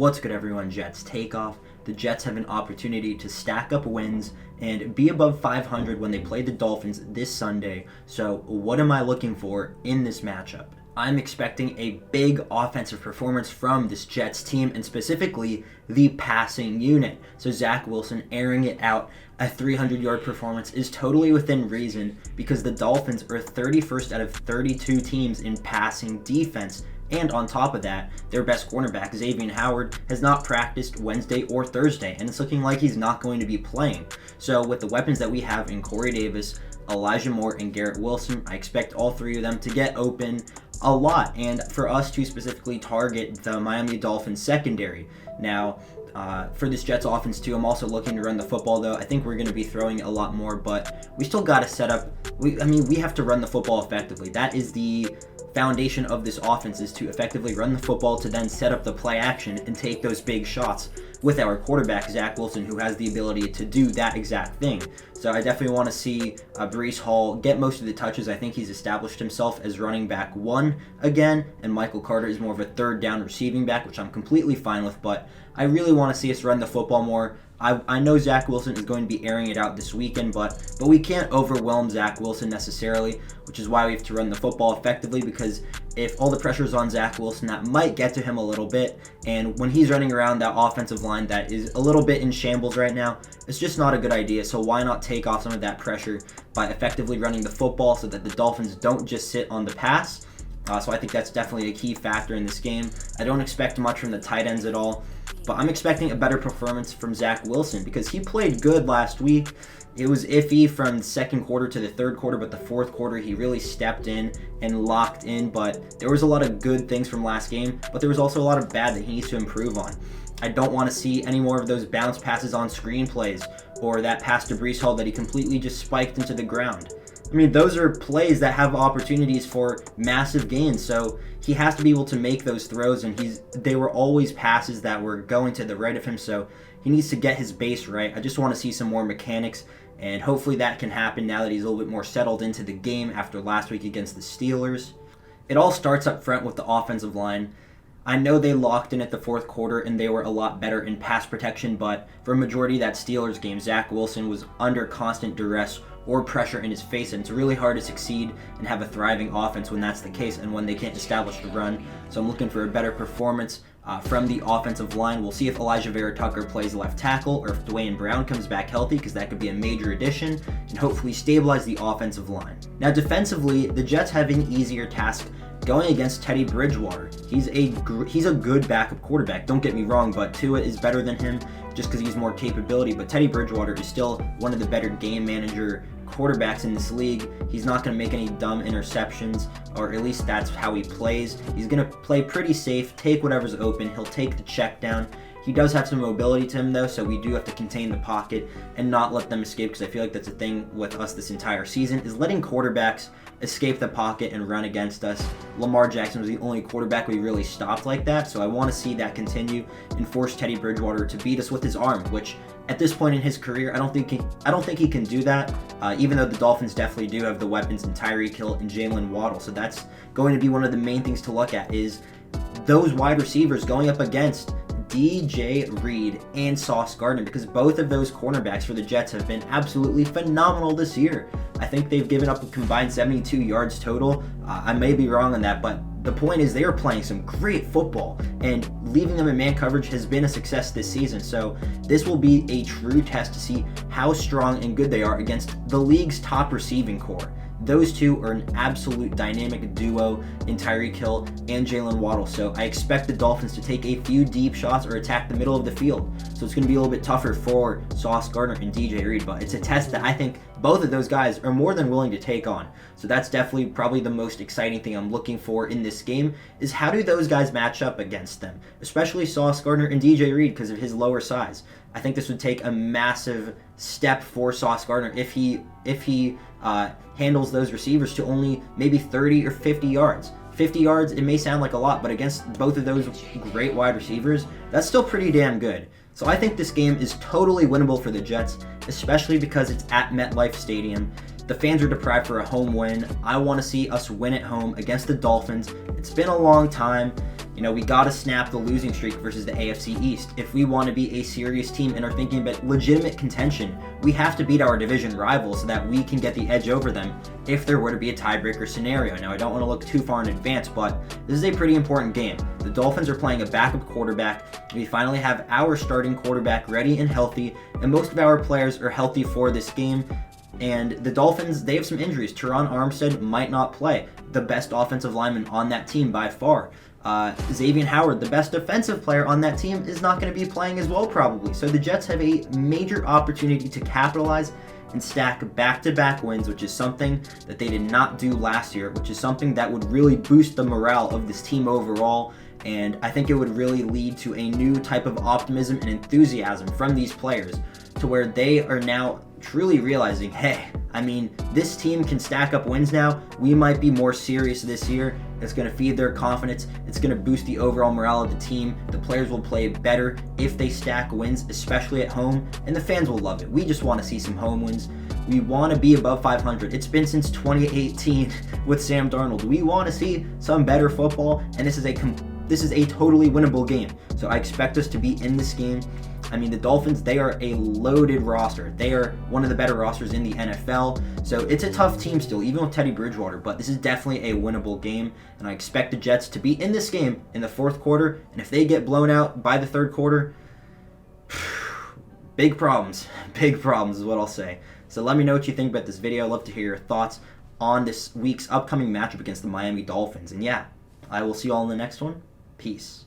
What's good, everyone? Jets takeoff. The Jets have an opportunity to stack up wins and be above 500 when they play the Dolphins this Sunday. So what am I looking for in this matchup? I'm expecting a big offensive performance from this Jets team, and specifically the passing unit. So Zach Wilson airing it out. A 300-yard performance is totally within reason because the Dolphins are 31st out of 32 teams in passing defense. And on top of that, their best cornerback, Xavier Howard, has not practiced Wednesday or Thursday, and it's looking like he's not going to be playing. So with the weapons that we have in Corey Davis, Elijah Moore, and Garrett Wilson, I expect all three of them to get open a lot, and for us to specifically target the Miami Dolphins secondary. Now, for this Jets offense too, I'm also looking to run the football though. I think we're going to be throwing a lot more, but we still got to set up. We have to run the football effectively. That is the foundation of this offense, is to effectively run the football to then set up the play action and take those big shots with our quarterback, Zach Wilson, who has the ability to do that exact thing. So I definitely want to see Breece Hall get most of the touches. I think he's established himself as running back one again, and Michael Carter is more of a third down receiving back, which I'm completely fine with, but I really want to see us run the football more. I know Zach Wilson is going to be airing it out this weekend, but we can't overwhelm Zach Wilson necessarily, which is why we have to run the football effectively, because if all the pressure is on Zach Wilson, that might get to him a little bit, and when he's running around that offensive line that is a little bit in shambles right now, it's just not a good idea. So why not take off some of that pressure by effectively running the football so that the Dolphins don't just sit on the pass? So I think that's definitely a key factor in this game. I don't expect much from the tight ends at all, but I'm expecting a better performance from Zach Wilson because he played good last week. It was iffy from the second quarter to the third quarter, but the fourth quarter he really stepped in and locked in. But there was a lot of good things from last game, but there was also a lot of bad that he needs to improve on. I don't want to see any more of those bounce passes on screen plays or that pass to Breece Hall that he completely just spiked into the ground. I mean, those are plays that have opportunities for massive gains, so he has to be able to make those throws, and they were always passes that were going to the right of him, so he needs to get his base right. I just want to see some more mechanics, and hopefully that can happen now that he's a little bit more settled into the game after last week against the Steelers. It all starts up front with the offensive line. I know they locked in at the fourth quarter and they were a lot better in pass protection, but for a majority of that Steelers game, Zach Wilson was under constant duress or pressure in his face, and it's really hard to succeed and have a thriving offense when that's the case and when they can't establish the run. So I'm looking for a better performance from the offensive line. We'll see if Elijah Vera Tucker plays left tackle or if Dwayne Brown comes back healthy, because that could be a major addition and hopefully stabilize the offensive line. Now defensively, the Jets have an easier task going against Teddy Bridgewater. He's a good backup quarterback, don't get me wrong, but Tua is better than him just because he's more capability. But Teddy Bridgewater is still one of the better game manager quarterbacks in this league. He's not going to make any dumb interceptions, or at least that's how he plays. He's going to play pretty safe, take whatever's open. He'll take the check down. He does have some mobility to him though, so we do have to contain the pocket and not let them escape, because I feel like that's a thing with us this entire season, is letting quarterbacks escape the pocket and run against us. Lamar Jackson was the only quarterback we really stopped like that, so I want to see that continue and force Teddy Bridgewater to beat us with his arm, which at this point in his career, I don't think he can do that, even though the Dolphins definitely do have the weapons in Tyreek Hill and Jalen Waddle. So that's going to be one of the main things to look at, is those wide receivers going up against DJ Reed and Sauce Gardner, because both of those cornerbacks for the Jets have been absolutely phenomenal this year. I think they've given up a combined 72 yards total. I may be wrong on that, but the point is they are playing some great football, and leaving them in man coverage has been a success this season. So this will be a true test to see how strong and good they are against the league's top receiving core. Those two are an absolute dynamic duo in Tyreek Hill and Jalen Waddle. So I expect the Dolphins to take a few deep shots or attack the middle of the field. So it's going to be a little bit tougher for Sauce Gardner and DJ Reed, but it's a test that I think both of those guys are more than willing to take on. So that's definitely probably the most exciting thing I'm looking for in this game, is how do those guys match up against them, especially Sauce Gardner and DJ Reed because of his lower size. I think this would take a massive step for Sauce Gardner if he handles those receivers to only maybe 30 or 50 yards. 50 yards, it may sound like a lot, but against both of those great wide receivers, that's still pretty damn good. So I think this game is totally winnable for the Jets, especially because it's at MetLife Stadium. The fans are deprived for a home win. I want to see us win at home against the Dolphins. It's been a long time. We got to snap the losing streak versus the AFC East. If we want to be a serious team and are thinking about legitimate contention, we have to beat our division rivals so that we can get the edge over them if there were to be a tiebreaker scenario. Now, I don't want to look too far in advance, but this is a pretty important game. The Dolphins are playing a backup quarterback. We finally have our starting quarterback ready and healthy, and most of our players are healthy for this game. And the Dolphins, they have some injuries. Teron Armstead might not play, the best offensive lineman on that team by far. Xavier Howard, the best defensive player on that team, is not going to be playing as well probably. So the Jets have a major opportunity to capitalize and stack back-to-back wins, which is something that they did not do last year, which is something that would really boost the morale of this team overall. And I think it would really lead to a new type of optimism and enthusiasm from these players to where they are now truly realizing, hey, this team can stack up wins now. We might be more serious this year. It's going to feed their confidence. It's going to boost the overall morale of the team. The players will play better if they stack wins, especially at home, and the fans will love it. We just want to see some home wins. We want to be above 500. It's been since 2018 with Sam Darnold. We want to see some better football, and this is a totally winnable game. So I expect us to be in this game. The Dolphins, they are a loaded roster. They are one of the better rosters in the NFL. So it's a tough team still, even with Teddy Bridgewater. But this is definitely a winnable game. And I expect the Jets to be in this game in the fourth quarter. And if they get blown out by the third quarter, big problems. Big problems is what I'll say. So let me know what you think about this video. I'd love to hear your thoughts on this week's upcoming matchup against the Miami Dolphins. And yeah, I will see you all in the next one. Peace.